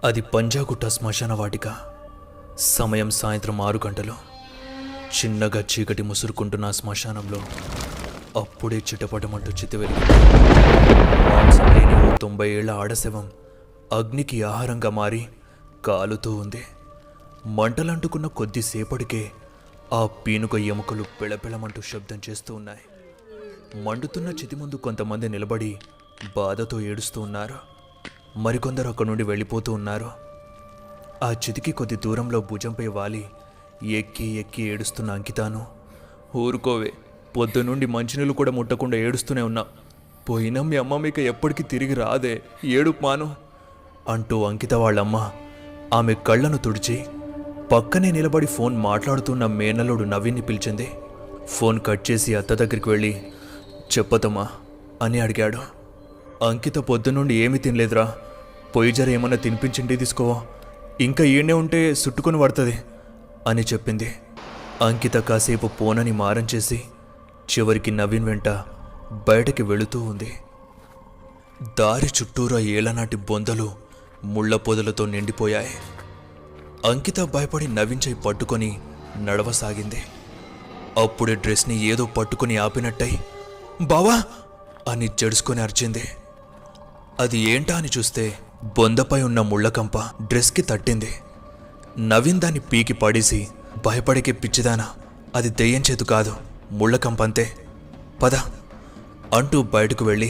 అది పంజాగుట్ట శ్మశాన వాటిక. సమయం సాయంత్రం 6 గంటలు. చిన్నగా చీకటి ముసురుకుంటున్న శ్మశానంలో అప్పుడే చిటపటమంటూ చితివెలిగి మాంసం లేని 90 ఏళ్ల ఆడశవం అగ్నికి ఆహారంగా మారి కాలుతూ ఉంది. మంటలంటుకున్న కొద్దిసేపటికే ఆ పీనుక ఎముకలు పెళపెళమంటూ శబ్దం చేస్తూ ఉన్నాయి. మండుతున్న చితి ముందు కొంతమంది నిలబడి బాధతో ఏడుస్తూ ఉన్నారు. మరికొందరు అక్కడి నుండి వెళ్ళిపోతూ ఉన్నారు. ఆ చితికి కొద్ది దూరంలో భుజంపై వాలి ఎక్కి ఎక్కి ఏడుస్తున్న అంకితాను, ఊరుకోవే, పొద్దునుండి మంచినీళ్ళు కూడా ముట్టకుండా ఏడుస్తూనే ఉన్నా, పోయినా మీ అమ్మ మీకు ఎప్పటికీ తిరిగి రాదే, ఏడుపు మాను అంటూ అంకిత వాళ్ళమ్మ ఆమె కళ్ళను తుడిచి పక్కనే నిలబడి ఫోన్ మాట్లాడుతున్న మేనల్లుడు నవీన్ని పిలిచింది. ఫోన్ కట్ చేసి అత్త దగ్గరికి వెళ్ళి, చెప్పతమ్మా అని అడిగాడు. అంకిత పొద్దునుండి ఏమీ తినలేదురా, పొయ్యి జర ఏమన్నా తినిపించిండి తీసుకోవా, ఇంకా ఈయనే ఉంటే సుట్టుకొని పడుతుంది అని చెప్పింది. అంకిత కాసేపు పోనని మారం చేసి చివరికి నవీన్ వెంట బయటకి వెళుతూ ఉంది. దారి చుట్టూరా ఏళ్లనాటి బొందలు ముళ్ల పొదలతో నిండిపోయాయి. అంకిత భయపడి నవీన్ చేయి పట్టుకొని నడవసాగింది. అప్పుడే డ్రెస్ని ఏదో పట్టుకుని ఆపినట్టయి బావా అని జడుసుకొని అరిచింది. అది ఏంటా అని చూస్తే బొందపై ఉన్న ముళ్ళకంప డ్రెస్కి తట్టింది. నవీన్ దాన్ని పీకి పడేసి, భయపడికే పిచ్చిదానా, అది దెయ్యం చేతు కాదు, ముళ్ళకంపంతే, పద అంటూ బయటకు వెళ్ళి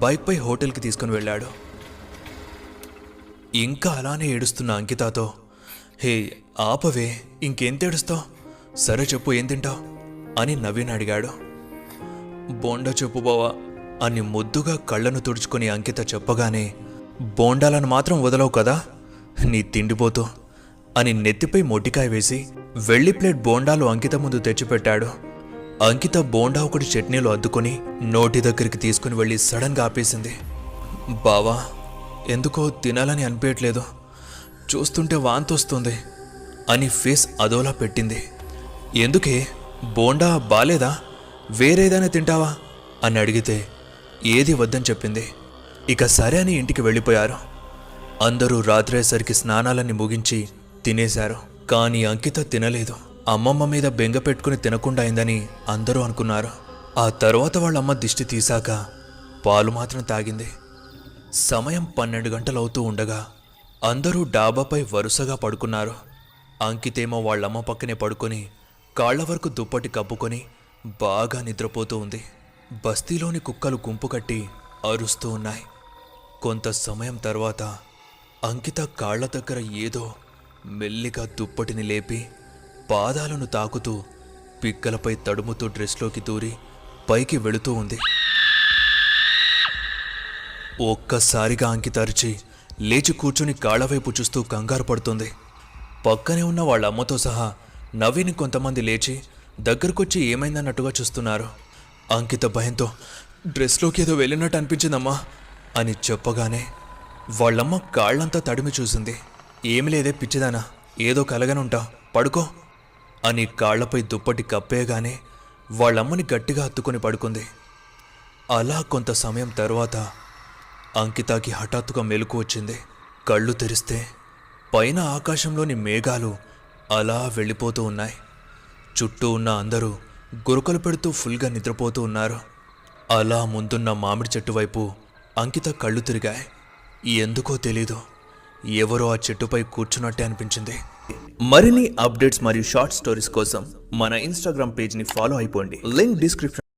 బైక్పై హోటల్కి తీసుకుని వెళ్ళాడు. ఇంకా అలానే ఏడుస్తున్న అంకితాతో, హే ఆపవే, ఇంకెంత ఏడుస్తావు, సరే చెప్పు ఏం తింటావు అని నవీన్ అడిగాడు. బోండా చెప్పు బావా అని ముద్దుగా కళ్ళను తుడుచుకొని అంకిత చెప్పగానే, బోండాలను మాత్రం వదలవు కదా నీ తిండిపోతూ అని నెత్తిపై మొటికాయ వేసి వెళ్లి ప్లేట్ బోండాలు అంకిత ముందు తెచ్చిపెట్టాడు. అంకిత బోండా ఒకటి చట్నీలో అద్దుకొని నోటి దగ్గరికి తీసుకుని వెళ్ళి సడన్గా ఆపేసింది. బావా ఎందుకో తినాలని అనిపించట్లేదు, చూస్తుంటే వాంతొస్తుంది అని ఫేస్ అదోలా పెట్టింది. ఎందుకే, బోండా బాలేదా, వేరేదైనా తింటావా అని అడిగితే ఏది వద్దని చెప్పింది. ఇక సరే అని ఇంటికి వెళ్ళిపోయారు. అందరూ రాత్రేసరికి స్నానాలన్నీ ముగించి తినేశారు. కానీ అంకిత తినలేదు. అమ్మమ్మ మీద బెంగ పెట్టుకుని తినకుండా అయిందని అందరూ అనుకున్నారు. ఆ తర్వాత వాళ్ళమ్మ దిష్టి తీశాక పాలు మాత్రం తాగింది. సమయం 12 గంటలవుతూ ఉండగా అందరూ డాబాపై వరుసగా పడుకున్నారు. అంకితేమో వాళ్ళమ్మ పక్కనే పడుకొని కాళ్ల వరకు దుప్పటి కప్పుకొని బాగా నిద్రపోతూ ఉంది. బస్తీలోని కుక్కలు గుంపు కట్టి అరుస్తూ ఉన్నాయి. కొంత సమయం తర్వాత అంకిత కాళ్ల దగ్గర ఏదో మెల్లిగా దుప్పటిని లేపి పాదాలను తాకుతూ పిక్కలపై తడుముతూ డ్రెస్లోకి దూరి పైకి వెళుతూ ఉంది. ఒక్కసారిగా అంకిత అరిచి లేచి కూర్చుని కాళ్లవైపు చూస్తూ కంగారు పడుతుంది. పక్కనే ఉన్న వాళ్ళ అమ్మతో సహా నవీన్ కొంతమంది లేచి దగ్గరకొచ్చి ఏమైందన్నట్టుగా చూస్తున్నారు. అంకిత భయంతో, డ్రెస్లోకి ఏదో వెళ్ళినట్టు అనిపించిందమ్మా అని చెప్పగానే వాళ్ళమ్మ కాళ్లంతా తడిమి చూసింది. ఏమి లేదే పిచ్చిదానా, ఏదో కలగనుంటా, పడుకో అని కాళ్లపై దుప్పటి కప్పేయగానే వాళ్ళమ్మని గట్టిగా హత్తుకొని పడుకుంది. అలా కొంత సమయం తర్వాత అంకితకి హఠాత్తుగా మెలకు వచ్చింది. కళ్ళు తెరిస్తే పైన ఆకాశంలోని మేఘాలు అలా వెళ్ళిపోతూ ఉన్నాయి. చుట్టూ ఉన్న అందరూ గురకలు పెడుతూ ఫుల్గా నిద్రపోతూ ఉన్నారు. అలా ముందున్న మామిడి చెట్టు వైపు అంకిత కళ్ళు తిరిగాయి. ఎందుకో తెలీదు, ఎవరో ఆ చెట్టుపై కూర్చున్నట్టే అనిపించింది. మరిన్ని అప్డేట్స్ మరియు షార్ట్ స్టోరీస్ కోసం మన ఇన్స్టాగ్రామ్ పేజ్ని ఫాలో అయిపోండి. Link description